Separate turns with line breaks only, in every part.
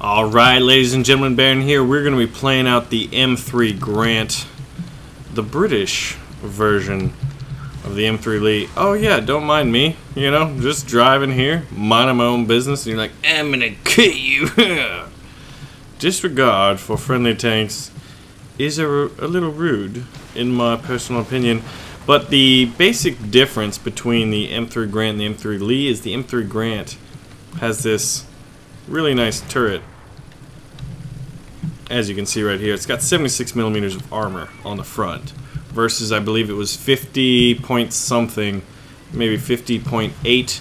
Alright, ladies and gentlemen, Baron here. We're going to be playing out the M3 Grant, the British version of the M3 Lee. Oh yeah, don't mind me, you know, just driving here, minding my own business, and you're like, I'm gonna kill you. Disregard for friendly tanks is a little rude, in my personal opinion. But the basic difference between the M3 Grant and the M3 Lee is the M3 Grant has this really nice turret. As you can see right here, it's got 76 millimeters of armor on the front versus I believe it was 50 point something, maybe 50.8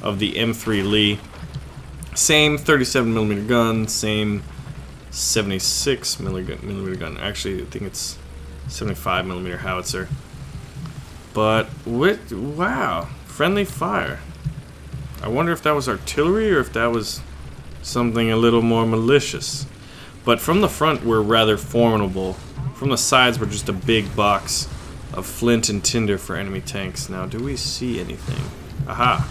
of the M3 Lee. Same 37 millimeter gun, same 76 millimeter gun. Actually, I think it's 75 millimeter howitzer. But wow, friendly fire. I wonder if that was artillery or if that was something a little more malicious. But from the front, we're rather formidable. From the sides, we're just a big box of flint and tinder for enemy tanks. Now, do we see anything? Aha!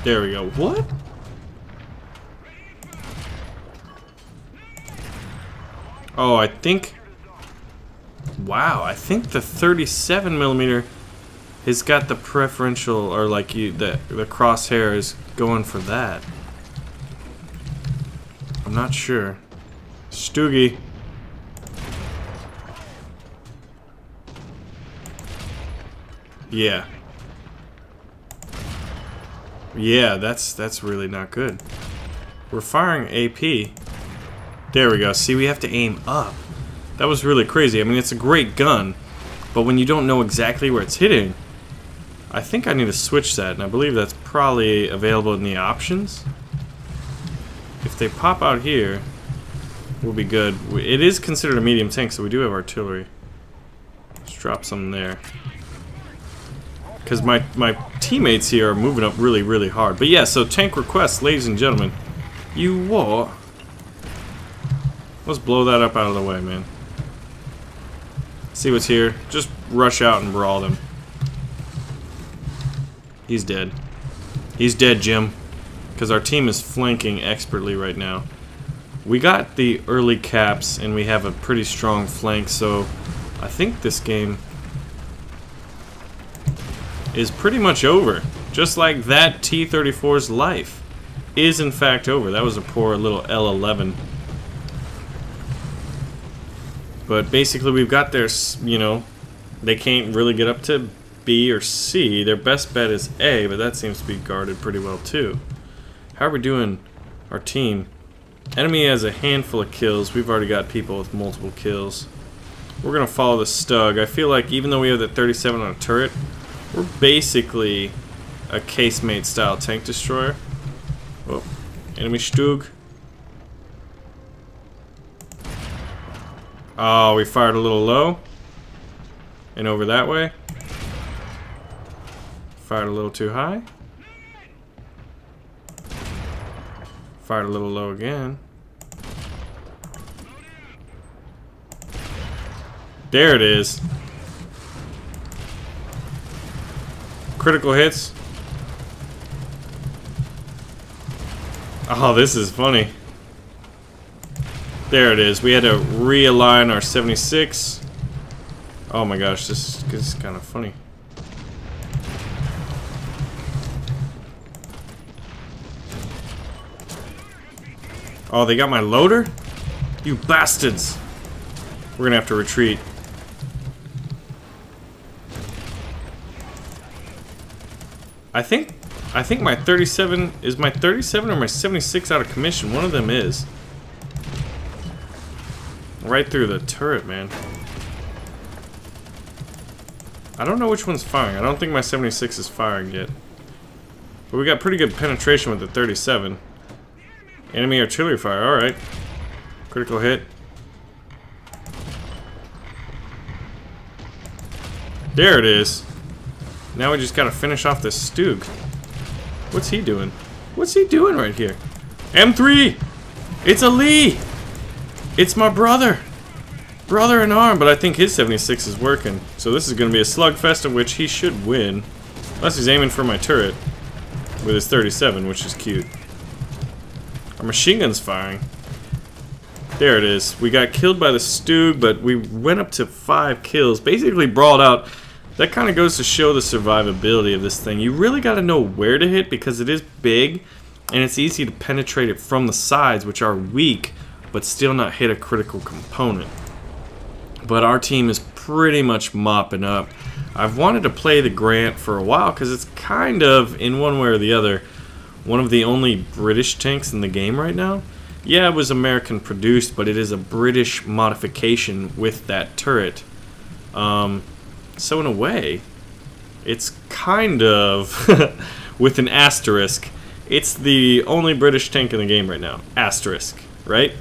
There we go. What? Oh, I think... Wow, I think the 37 millimeter has got the preferential, or like the crosshair is going for that. I'm not sure. Stoogie. Yeah. Yeah, that's really not good. We're firing AP. There we go. See, we have to aim up. That was really crazy. I mean, it's a great gun, but when you don't know exactly where it's hitting, I think I need to switch that, and I believe that's probably available in the options. If they pop out here, we'll be good. It is considered a medium tank, so we do have artillery. Let's drop some there. Because my teammates here are moving up really, really hard. But yeah, so tank requests, ladies and gentlemen. You what? Let's blow that up out of the way, man. See what's here. Just rush out and brawl them. He's dead. He's dead, Jim. Because our team is flanking expertly right now. We got the early caps, and we have a pretty strong flank, so I think this game is pretty much over. Just like that, T-34's life is in fact over. That was a poor little L-11. But basically we've got their, you know, they can't really get up to B or C. Their best bet is A, but that seems to be guarded pretty well too. How are we doing, our team? Enemy has a handful of kills. We've already got people with multiple kills. We're gonna follow the Stug. I feel like even though we have the 37 on a turret, we're basically a casemate style tank destroyer. Oh, enemy Stug. Oh, we fired a little low. And over that way. Fired a little too high. Fired a little low again. There it is. Critical hits. Oh, this is funny. There it is. We had to realign our 76. Oh my gosh, this is kind of funny. Oh, they got my loader? You bastards! We're gonna have to retreat. I think my 37 is my 37 or my 76 out of commission. One of them is. Right through the turret, man. I don't know which one's firing. I don't think my 76 is firing yet. But we got pretty good penetration with the 37. Enemy artillery fire, alright. Critical hit. There it is. Now we just gotta finish off this Stug. What's he doing? What's he doing right here? M3! It's a Lee! It's my brother! Brother in arm, but I think his 76 is working. So this is going to be a slugfest in which he should win. Unless he's aiming for my turret with his 37, which is cute. Our machine gun's firing. There it is. We got killed by the Stug, but we went up to 5 kills. Basically brawled out. That kind of goes to show the survivability of this thing. You really got to know where to hit because it is big, and it's easy to penetrate it from the sides, which are weak, but still not hit a critical component. But our team is pretty much mopping up. I've wanted to play the Grant for a while because it's kind of, in one way or the other, one of the only British tanks in the game right now. Yeah, it was American produced, but it is a British modification with that turret. So in a way, it's kind of, with an asterisk, it's the only British tank in the game right now. Asterisk, right?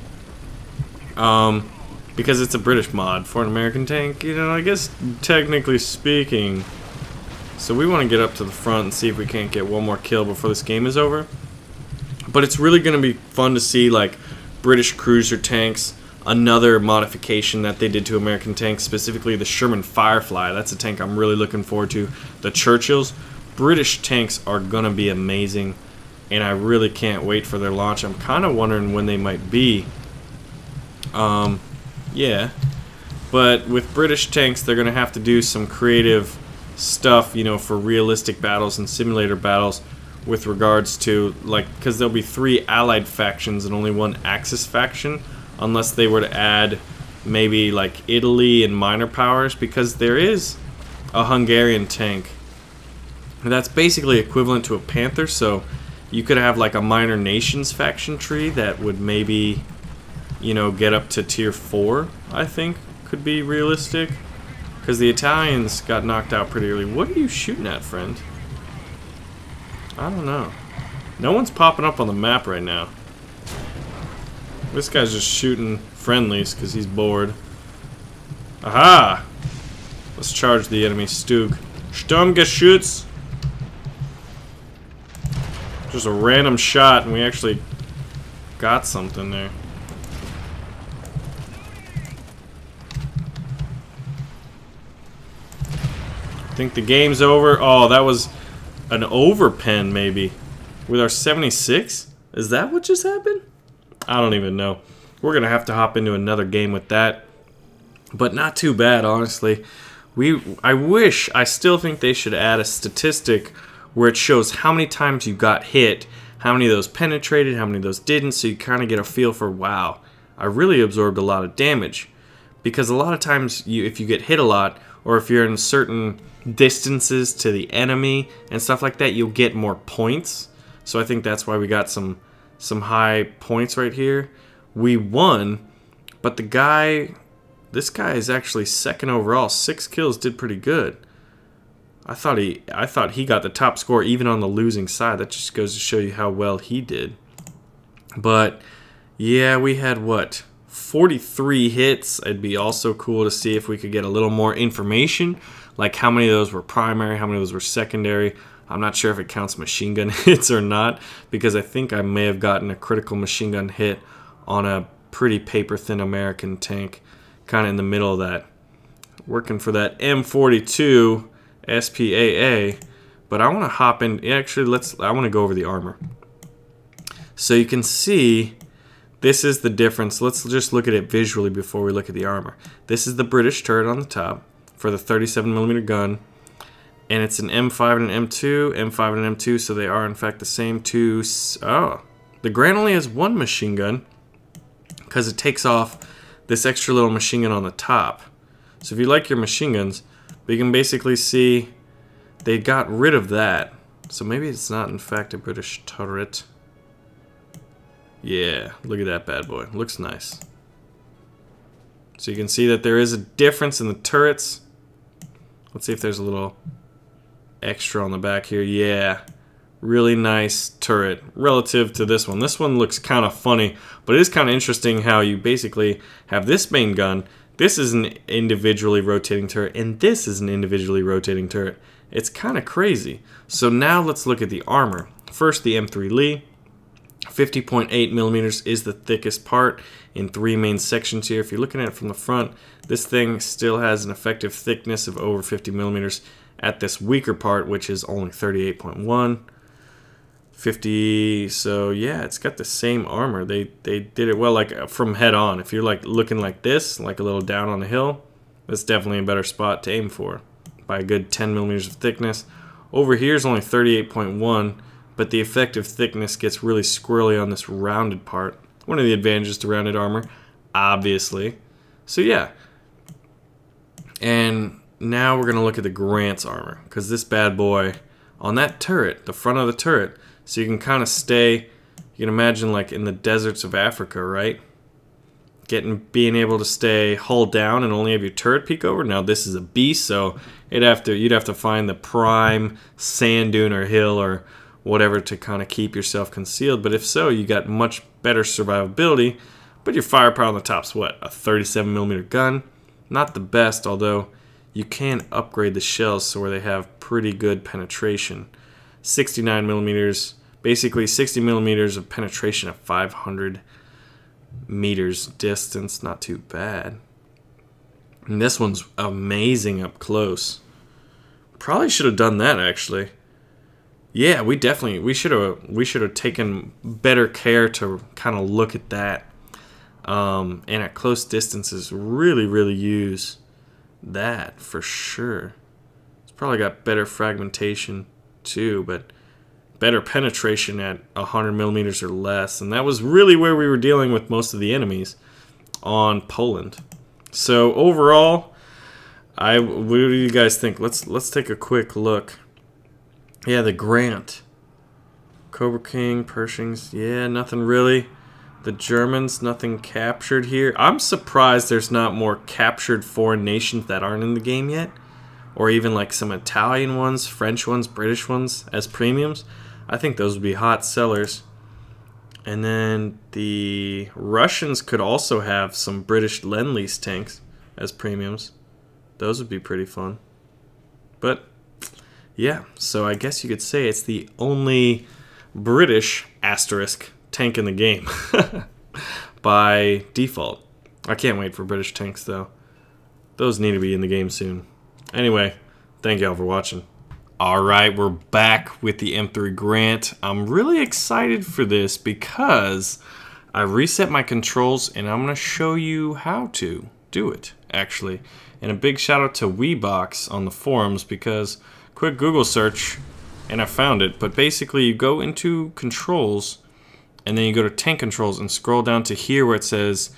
Because it's a British mod for an American tank, you know, I guess technically speaking. So we want to get up to the front and see if we can't get one more kill before this game is over. But it's really going to be fun to see like British cruiser tanks, another modification that they did to American tanks, specifically the Sherman Firefly. That's a tank I'm really looking forward to. The Churchills. British tanks are going to be amazing, and I really can't wait for their launch. I'm kind of wondering when they might be. Yeah, but with British tanks, they're going to have to do some creative stuff, you know, for realistic battles and simulator battles with regards to, like, because there'll be 3 allied factions and only 1 Axis faction, unless they were to add maybe, like, Italy and minor powers, because there is a Hungarian tank. And that's basically equivalent to a Panther, so you could have, like, a minor nations faction tree that would maybe, you know, get up to tier 4, I think, could be realistic. Because the Italians got knocked out pretty early. What are you shooting at, friend? I don't know. No one's popping up on the map right now. This guy's just shooting friendlies because he's bored. Aha! Let's charge the enemy Stug. Sturmgeschütz! Just a random shot, and we actually got something there. I think the game's over. Oh, that was an overpen, maybe. With our 76? Is that what just happened? I don't even know. We're going to have to hop into another game with that. But not too bad, honestly. I still think they should add a statistic where it shows how many times you got hit, how many of those penetrated, how many of those didn't, so you kind of get a feel for, wow, I really absorbed a lot of damage. Because a lot of times, if you get hit a lot, or if you're in certain distances to the enemy and stuff like that, you'll get more points. So I think that's why we got some high points right here. We won, but this guy is actually 2nd overall. 6 kills, did pretty good. I thought he got the top score even on the losing side. That just goes to show you how well he did. But yeah, we had what, 43 hits. It'd be also cool to see if we could get a little more information, like how many of those were primary, how many of those were secondary. I'm not sure if it counts machine gun hits or not, because I think I may have gotten a critical machine gun hit on a pretty paper-thin American tank, kind of in the middle of that. Working for that M42 SPAA, but I want to hop in. Actually, I want to go over the armor. So you can see this is the difference. Let's just look at it visually before we look at the armor. This is the British turret on the top for the 37mm gun, and it's an M5 and an M2, M5 and an M2, so they are in fact the same two. Oh, the Grant only has 1 machine gun because it takes off this extra little machine gun on the top. So if you like your machine guns, but you can basically see they got rid of that. So maybe it's not in fact a British turret. Yeah, look at that bad boy. Looks nice. So you can see that there is a difference in the turrets. Let's see if there's a little extra on the back here. Yeah, really nice turret relative to this one. This one looks kind of funny, but it is kind of interesting how you basically have this main gun. This is an individually rotating turret, and this is an individually rotating turret. It's kind of crazy. So now let's look at the armor. First, the M3 Lee. 50.8 millimeters is the thickest part in 3 main sections here. If you're looking at it from the front, this thing still has an effective thickness of over 50 millimeters at this weaker part, which is only 38.1. 50, so yeah, it's got the same armor. They did it well, like from head on. If you're like looking like this, like a little down on the hill, that's definitely a better spot to aim for by a good 10 millimeters of thickness. Over here is only 38.1, but the effective thickness gets really squirrely on this rounded part. One of the advantages to rounded armor, obviously. So yeah, and now we're gonna look at the Grant's armor, because this bad boy on that turret, the front of the turret, so you can kind of stay, you can imagine like in the deserts of Africa, right? Being able to stay hull down and only have your turret peek over. Now this is a beast, so you'd have to find the prime sand dune or hill or whatever to kind of keep yourself concealed. But if so, you got much better survivability. But your firepower on the top's what? A 37mm gun. Not the best, although you can upgrade the shells so where they have pretty good penetration. 69mm. Basically 60 millimeters of penetration at 500 meters distance. Not too bad. And this one's amazing up close. Probably should have done that actually. Yeah, we should have taken better care to kind of look at that. And at close distances, really use that for sure. It's probably got better fragmentation too, but better penetration at 100 millimeters or less, and that was really where we were dealing with most of the enemies on Poland. So overall, what do you guys think? Let's take a quick look. Yeah, the Grant, Cobra King, Pershings. Yeah, nothing really. The Germans, nothing captured here. I'm surprised there's not more captured foreign nations that aren't in the game yet, or even like some Italian ones, French ones, British ones as premiums. I think those would be hot sellers. And then the Russians could also have some British Lend-Lease tanks as premiums. Those would be pretty fun. But yeah, so I guess you could say it's the only British asterisk tank in the game by default. I can't wait for British tanks though. Those need to be in the game soon. Anyway, thank y'all for watching. Alright, we're back with the M3 Grant. I'm really excited for this because I reset my controls and I'm going to show you how to do it, actually. And a big shout out to Weebox on the forums because quick Google search and I found it. But basically you go into controls and then you go to tank controls and scroll down to here where it says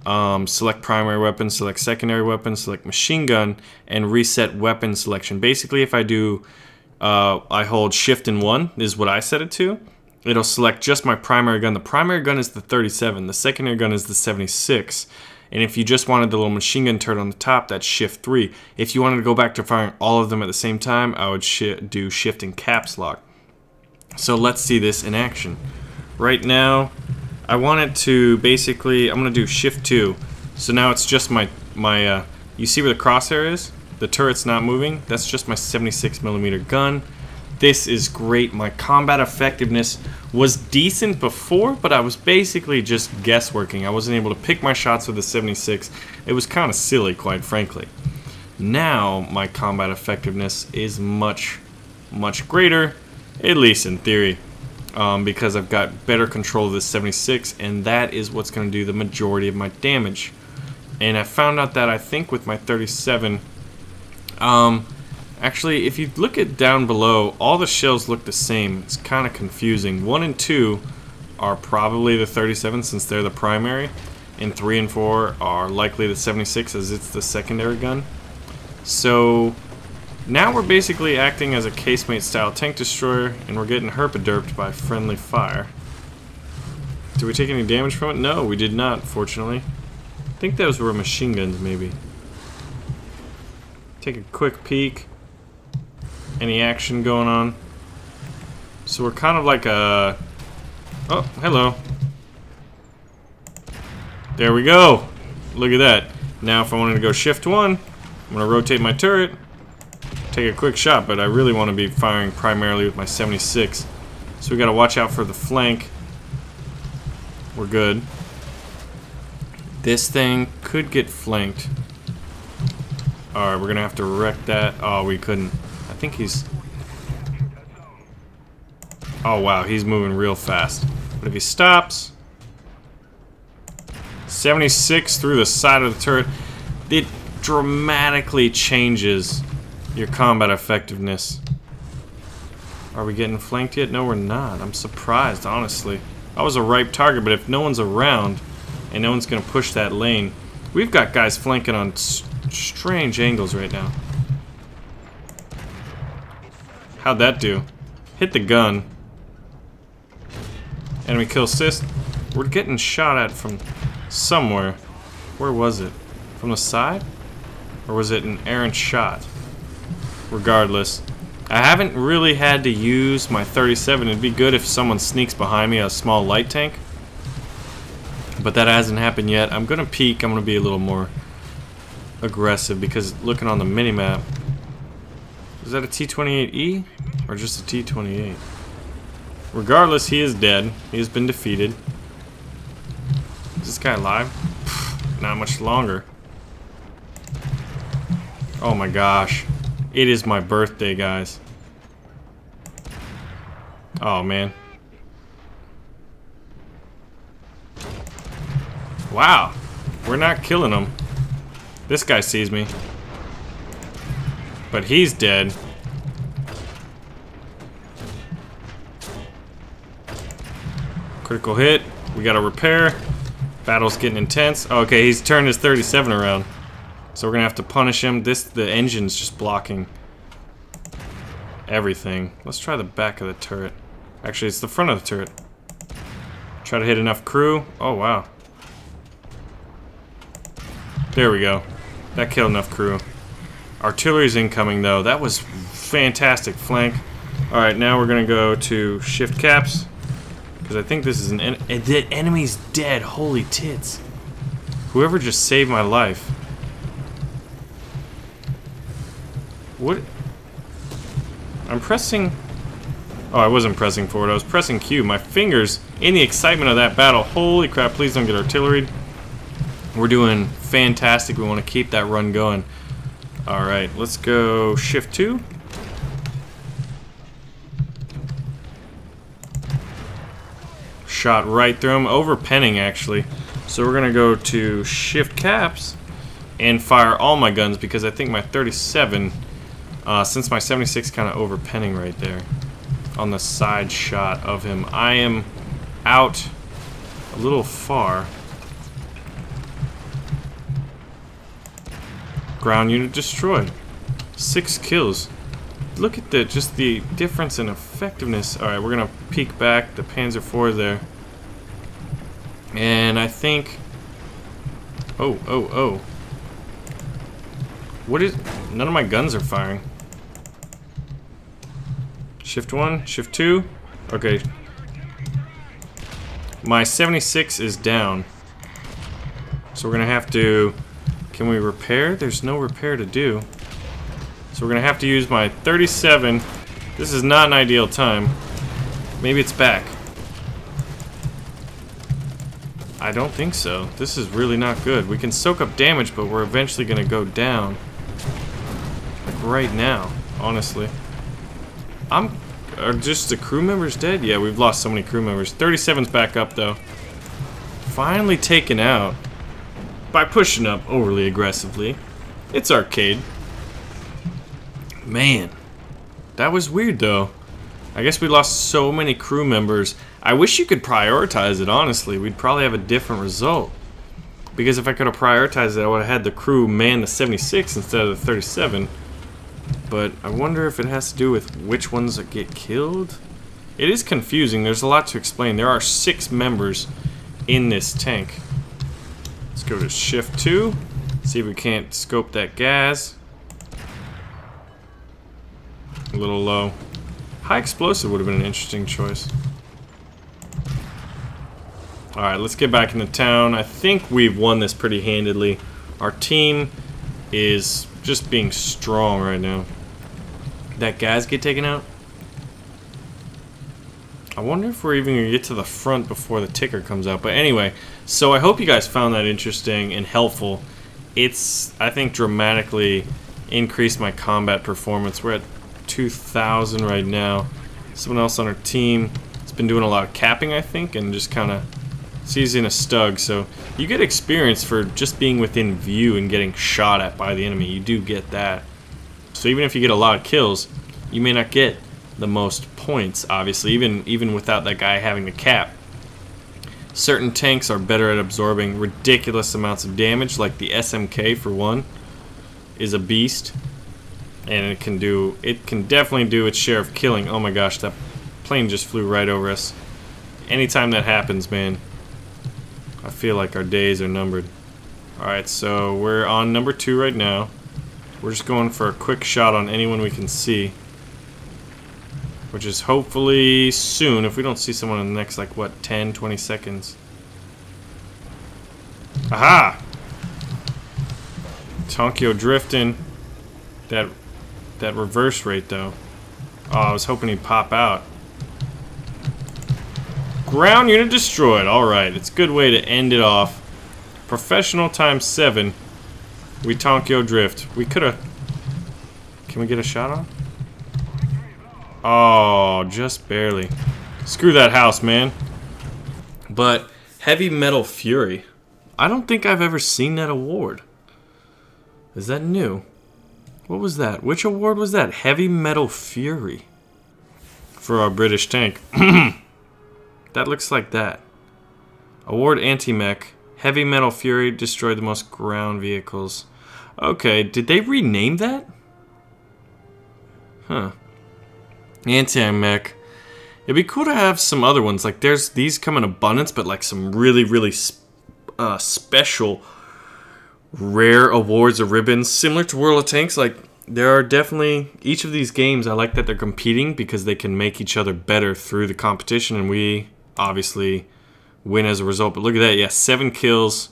select primary weapon, select secondary weapon, select machine gun, and reset weapon selection. Basically if I do I hold shift and 1 is what I set it to. It'll select just my primary gun. The primary gun is the 37. The secondary gun is the 76. And if you just wanted the little machine gun turret on the top, that's shift 3. If you wanted to go back to firing all of them at the same time, I would do shift and caps lock. So let's see this in action. Right now, I want it to basically, I'm going to do shift 2. So now it's just my you see where the crosshair is? The turret's not moving. That's just my 76mm gun. This is great. My combat effectiveness was decent before, but I was basically just guessworking. I wasn't able to pick my shots with the 76. It was kind of silly, quite frankly. Now, my combat effectiveness is much greater, at least in theory, because I've got better control of the 76, and that is what's going to do the majority of my damage. And I found out that I think with my 37... actually, if you look at down below, all the shells look the same. It's kind of confusing. 1 and 2 are probably the 37 since they're the primary, and 3 and 4 are likely the 76 as it's the secondary gun. So now we're basically acting as a casemate style tank destroyer, and we're getting herpaderped by friendly fire. Did we take any damage from it? No, we did not, fortunately. I think those were machine guns, maybe. Take a quick peek. Any action going on? So we're kind of like a... Oh, hello. There we go. Look at that. Now if I wanted to go shift 1, I'm going to rotate my turret, take a quick shot, but I really want to be firing primarily with my 76. So we got to watch out for the flank. We're good. This thing could get flanked. Alright, we're gonna have to wreck that. Oh, we couldn't. I think he's... Oh, wow, he's moving real fast. But if he stops... 76 through the side of the turret. It dramatically changes your combat effectiveness. Are we getting flanked yet? No, we're not. I'm surprised, honestly. I was a ripe target, but if no one's around and no one's gonna push that lane, we've got guys flanking on strange angles right now. How'd that do? Hit the gun. Enemy kill assist. We're getting shot at from somewhere. Where was it? From the side? Or was it an errant shot? Regardless, I haven't really had to use my 37. It'd be good if someone sneaks behind me, a small light tank. But that hasn't happened yet. I'm gonna peek. I'm gonna be a little more aggressive because looking on the minimap, is that a T-28E or just a T-28? Regardless, he is dead. He has been defeated. Is this guy alive? Not much longer. Oh my gosh. It is my birthday, guys. Oh man. Wow. We're not killing him. This guy sees me. But he's dead. Critical hit. We gotta repair. Battle's getting intense. Oh, okay, he's turned his 37 around. So we're gonna have to punish him. The engine's just blocking everything. Let's try the back of the turret. Actually, it's the front of the turret. Try to hit enough crew. Oh, wow. There we go. That killed enough crew. Artillery's incoming, though. That was fantastic flank. Alright, now we're gonna go to shift caps. Because I think this is an enemy's dead. Holy tits. Whoever just saved my life. What? I'm pressing... Oh, I wasn't pressing forward. I was pressing Q. My fingers, in the excitement of that battle. Holy crap, please don't get artillery. We're doing fantastic. We want to keep that run going. Alright, let's go shift 2. Shot right through him. Overpenning, actually. So we're going to go to shift caps and fire all my guns because I think my 37... since my 76 kind of overpenning right there on the side shot of him. I am out a little far. Ground unit destroyed. 6 kills. Look at just the difference in effectiveness. Alright, we're gonna peek back the Panzer IV there. And I think... Oh. What is... None of my guns are firing. Shift 1, shift 2. Okay. My 76 is down. So we're gonna have to... Can we repair? There's no repair to do. So we're gonna have to use my 37. This is not an ideal time. Maybe it's back. I don't think so. This is really not good. We can soak up damage, but we're eventually gonna go down. Like right now, honestly. Are just the crew members dead? Yeah, we've lost so many crew members. 37's back up, though. Finally taken out by pushing up overly aggressively. It's arcade. Man, that was weird, though. I guess we lost so many crew members. I wish you could prioritize it, honestly. We'd probably have a different result. Because if I could have prioritized it, I would have had the crew man the 76 instead of the 37. But I wonder if it has to do with which ones that get killed. It is confusing. There's a lot to explain. There are 6 members in this tank. Let's go to shift 2. See if we can't scope that gas. A little low. High explosive would have been an interesting choice. Alright, let's get back into town. I think we've won this pretty handedly. Our team is just being strong right now. That gas get taken out? I wonder if we're even going to get to the front before the ticker comes out. But anyway, so I hope you guys found that interesting and helpful. It's, I think, dramatically increased my combat performance. We're at 2,000 right now. Someone else on our team has been doing a lot of capping, I think, and just kind of seizing a stug. So you get experience for just being within view and getting shot at by the enemy. You do get that. So even if you get a lot of kills, you may not get the most points, obviously, even without that guy having to cap. Certain tanks are better at absorbing ridiculous amounts of damage, like the SMK for one is a beast, and it can definitely do its share of killing. Oh my gosh, that plane just flew right over us. Anytime that happens, man, I feel like our days are numbered. Alright, so we're on number 2 right now. We're just going for a quick shot on anyone we can see, which is hopefully soon, if we don't see someone in the next, like, what, 10, 20 seconds. Aha! Tonkyo drifting. That reverse rate, though. Oh, I was hoping he'd pop out. Ground unit destroyed. Alright, it's a good way to end it off. Professional times 7. We Tonkyo drift. We could've... Can we get a shot on? Oh, just barely. Screw that house, man. But Heavy Metal Fury. I don't think I've ever seen that award. Is that new? What was that? Which award was that? Heavy Metal Fury. For our British tank. That looks like that. Award Anti-Mech. Heavy Metal Fury destroyed the most ground vehicles. Okay, did they rename that? Huh. Anti-Mech. It'd be cool to have some other ones. Like, there's these come in abundance, but like some really special rare awards or ribbons similar to World of Tanks. Like, there are definitely each of these games. I like that they're competing because they can make each other better through the competition, and we obviously win as a result. But look at that, yeah, 7 kills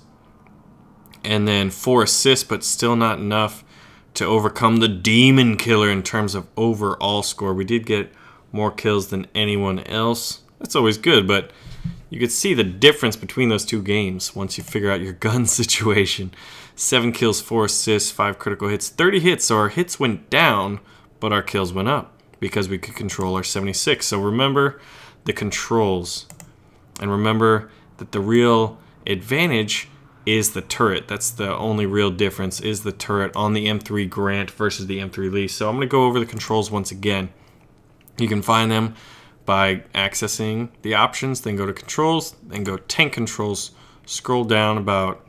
and then 4 assists, but still not enough to overcome the Demon Killer in terms of overall score. We did get more kills than anyone else. That's always good, but you could see the difference between those two games once you figure out your gun situation. 7 kills, 4 assists, 5 critical hits, 30 hits. So our hits went down, but our kills went up because we could control our 76. So remember the controls. And remember that the real advantage is the turret. That's the only real difference, is the turret on the M3 Grant versus the M3 Lee. So I'm going to go over the controls once again. You can find them by accessing the options, then go to controls, then go tank controls, scroll down about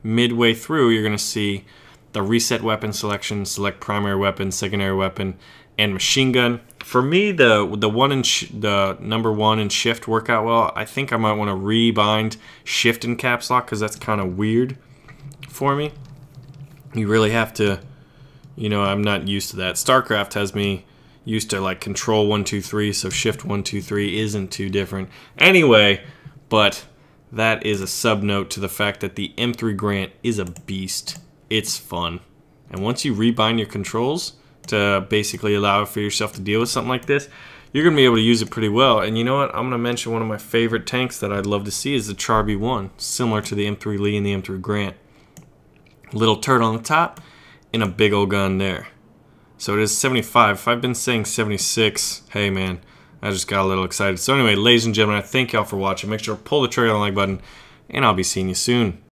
midway through. You're going to see the reset weapon selection, select primary weapon, secondary weapon, and machine gun. For me, the number 1 and shift work out well. I think I might want to rebind shift and caps lock because that's kind of weird for me. You really have to, you know, I'm not used to that. StarCraft has me used to like control 1, 2, 3, so shift 1, 2, 3 isn't too different. Anyway, but that is a sub note to the fact that the M3 Grant is a beast. It's fun. And once you rebind your controls to basically allow for yourself to deal with something like this, you're going to be able to use it pretty well. And you know what? I'm going to mention one of my favorite tanks that I'd love to see is the Char B1, similar to the M3 Lee and the M3 Grant. Little turret on the top and a big old gun there. So it is 75. If I've been saying 76, hey man, I just got a little excited. So anyway, ladies and gentlemen, I thank y'all for watching. Make sure to pull the trigger on the like button, and I'll be seeing you soon.